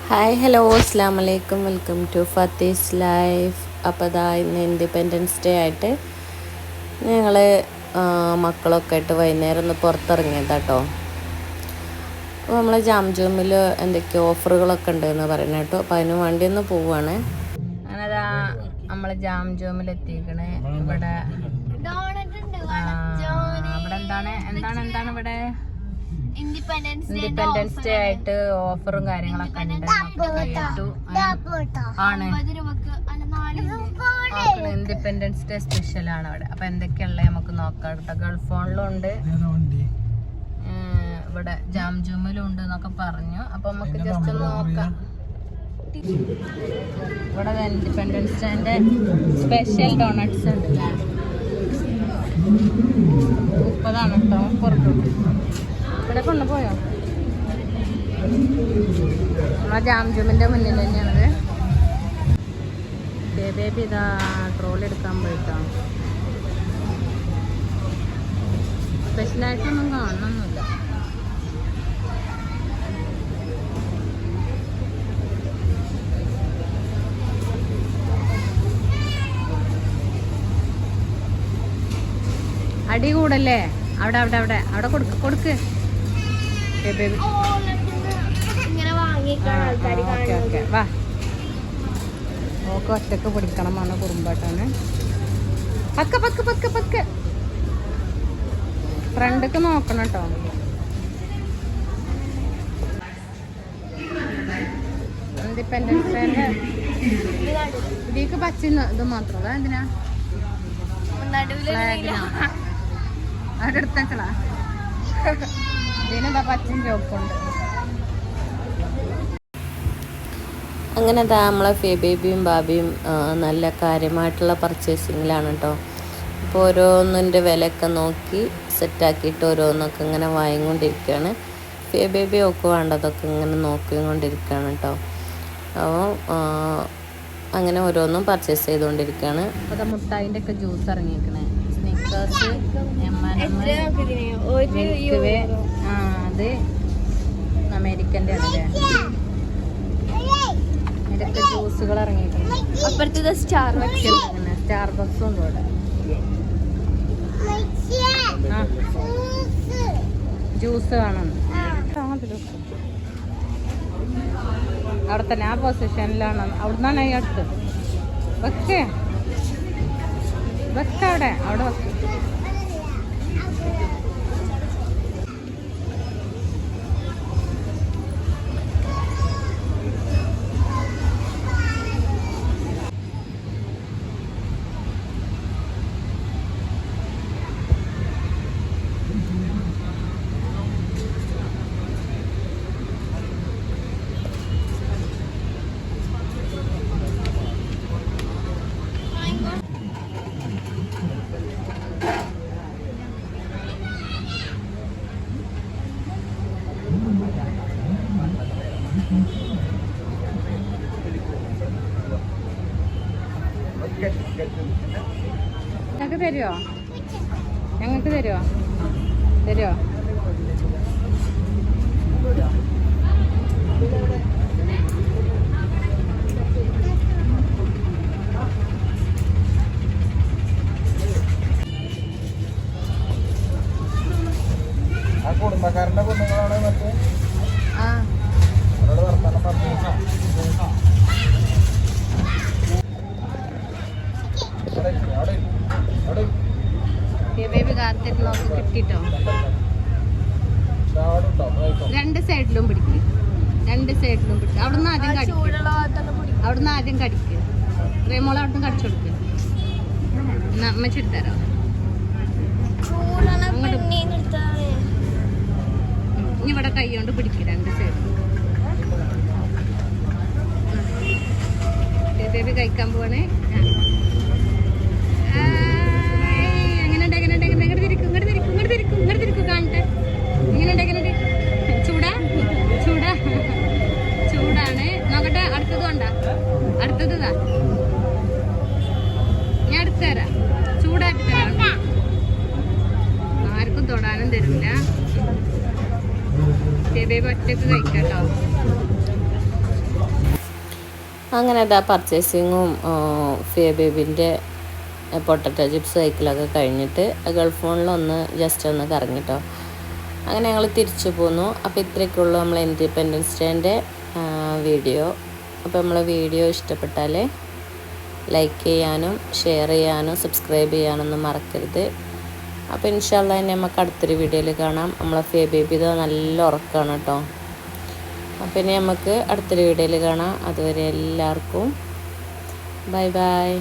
Hi hello അസ്സാം വലൈക്കും welcome to ഫത്തീസ് life. അപ്പോൾ ഇതാ ഇന്ന് ഇൻഡിപെൻഡൻസ് ഡേ ആയിട്ട് ഞങ്ങൾ മക്കളൊക്കെ ആയിട്ട് വൈകുന്നേരം ഒന്ന് പുറത്തിറങ്ങിയതാട്ടോ. അപ്പോൾ നമ്മൾ ജാംജൂമിൽ എന്തൊക്കെയോ ഓഫറുകളൊക്കെ ഉണ്ടെന്ന് പറയുന്നത് കേട്ടോ. അപ്പോൾ അതിന് വേണ്ടി ഒന്ന് പോവുകയാണ്. അങ്ങനെ നമ്മൾ ജാംജൂമിൽ എത്തിക്കണേ. ഇവിടെ എന്താണ് ഇവിടെ ഇൻഡിപെൻഡൻസ് ഡേ ആയിട്ട് ഓഫറും കാര്യങ്ങളൊക്കെ ഉണ്ട്. ആണ് ഇൻഡിപെൻഡൻസ് ഡേ സ്പെഷ്യൽ ആണ് അവിടെ. അപ്പൊ എന്തൊക്കെയുള്ള നമുക്ക് നോക്കാം കേട്ടോ. ഗൾഫ് ഫോണിലും ഉണ്ട്, ഇവിടെ ജാംജൂമിലും ഉണ്ട് എന്നൊക്കെ പറഞ്ഞു. അപ്പൊ നമുക്ക് ജസ്റ്റ് ഒന്ന് നോക്കാം. ഇവിടെ ഇൻഡിപെൻഡൻസ് ഡേന്റെ സ്പെഷ്യൽ ഡോണട്ട്സ് ഉണ്ട്. 30 കേട്ടോ, പുറത്തു ഇവിടെ കൊണ്ടുപോയോ. നമ്മളെ ജാംജൂമിന്റെ മുന്നിൽ തന്നെയാണത്. ബേബി ഇതാ ട്രോളി എടുക്കാൻ പോയിട്ടോ. സ്പെഷ്യലായിട്ടൊന്നും കാണണമെന്നില്ല. അടി കൂടല്ലേ. അവിടെ അവിടെ അവിടെ അവിടെ കൊടുക്ക് കൊടുക്ക്. വാ, ഓക്കെ ഒറ്റക്ക് പിടിക്കണം ആണ് കുറുമ്പാട്ടാണ്. പക്ക് പക്ക് പക്ക് പക്ക് ഫ്രണ്ടൊക്കെ നോക്കണം കേട്ടോ. ഇൻഡിപെൻഡൻസ് ഡേന്റെ ഇതിക്ക് പച്ച ഇത് മാത്രം എന്തിനാ അവിടെ എടുത്തളാ. ഇതിനെന്താ പച്ചും ചോപ്പുണ്ട്. അങ്ങനെ നമ്മളെ ബേബിയും ബാബിയും നല്ല കാര്യമായിട്ടുള്ള പർച്ചേസിങ്ങിലാണ് കേട്ടോ. അപ്പോൾ ഓരോന്നിൻ്റെ വിലയൊക്കെ നോക്കി സെറ്റാക്കിയിട്ട് ഓരോന്നൊക്കെ ഇങ്ങനെ വാങ്ങിക്കൊണ്ടിരിക്കുകയാണ്. ബേബി ഒക്കെ വേണ്ടതൊക്കെ ഇങ്ങനെ നോക്കിക്കൊണ്ടിരിക്കുകയാണ് കേട്ടോ. അപ്പോൾ അങ്ങനെ ഓരോന്നും പർച്ചേസ് ചെയ്തുകൊണ്ടിരിക്കുകയാണ്. അപ്പോൾ മുട്ടായിൻ്റെ ഒക്കെ ജ്യൂസ് ഇറങ്ങിയിരിക്കണേ. സ്നിക്കേഴ്സ്, അത് അമേരിക്കൻ്റെ ആണല്ലേ. ഇതൊക്കെ ജ്യൂസുകൾ ഇറങ്ങിയിട്ടുണ്ട്. അപ്പുറത്തെ സ്റ്റാർബക്സും ഉണ്ട് ഇവിടെ. ജ്യൂസ് വേണം അവിടെ തന്നെ. ആ പൊസിഷനിലാണ്. അവിടുന്നാണ് ഈ അടുത്ത്. വെക്കേ വെക്കവിടെ അവിടെ വെക്ക. ഞങ്ങൾക്ക് തരുമോ? ഞങ്ങൾക്ക് തരുമോ? തരുമോ? കുടുംബക്കാരന്റെ കുഞ്ഞുങ്ങളാണ് മറ്റേ ബേബി കാത്തിട്ട് നോക്കി കിട്ടിട്ടോ. രണ്ട് സൈഡിലും പിടിക്കും, രണ്ട് സൈഡിലും പിടിക്കും. അവിടുന്ന് ആദ്യം കടിക്കും, അവിടുന്ന് ആദ്യം കടിക്ക്. റേമോളെ അവിടുന്ന് കടിച്ചു കൊടുക്ക്. അമ്മച്ചെടുത്തരാ. ഇനി ഇവിടെ കൈ കൊണ്ട് പിടിക്കും രണ്ട് സൈഡിലും. ബേബി കഴിക്കാൻ പോവാണേ. കാണട്ടെ ഇങ്ങനെ ചൂടാ ചൂടാ ചൂടാണ്. നോക്കട്ടെ. അടുത്തത് കൊണ്ടാ. അടുത്തതാ ഞാൻ അടുത്ത് തരാം. ചൂടായിട്ട് തരാം. ആർക്കും തൊടാനും തരില്ല. ബേബി ഒറ്റക്ക് കഴിക്കാട്ടോ. അങ്ങനെ അതാ പർച്ചേസിങ്ങും ഫിയ ബേബിൻ്റെ പൊട്ടറ്റോ ചിപ്സ് കഴിക്കലൊക്കെ കഴിഞ്ഞിട്ട് ഗൾഫ് ഫോണിലൊന്ന് ജസ്റ്റ് ഒന്ന് കറങ്ങിട്ടോ. അങ്ങനെ ഞങ്ങൾ തിരിച്ചു പോന്നു. അപ്പോൾ ഇത്രയൊക്കെയുള്ളൂ നമ്മളെ ഇൻഡിപെൻഡൻസ് ഡേൻ്റെ വീഡിയോ. അപ്പോൾ നമ്മളെ വീഡിയോ ഇഷ്ടപ്പെട്ടാൽ ലൈക്ക് ചെയ്യാനും ഷെയർ ചെയ്യാനും സബ്സ്ക്രൈബ് ചെയ്യാനൊന്നും മറക്കരുത്. അപ്പോൾ ഇൻഷാ അല്ലാഹ് തന്നെ നമുക്ക് അടുത്തൊരു വീഡിയോയിൽ കാണാം. നമ്മളെ ഫിയ ബേബി ഇത് നല്ല ഉറക്കമാണ് കേട്ടോ. അപ്പോൾ ഇനി നമുക്ക് അടുത്തൊരു വീഡിയോയിൽ കാണാം. അതുവരെ എല്ലാവർക്കും ബൈ ബൈ.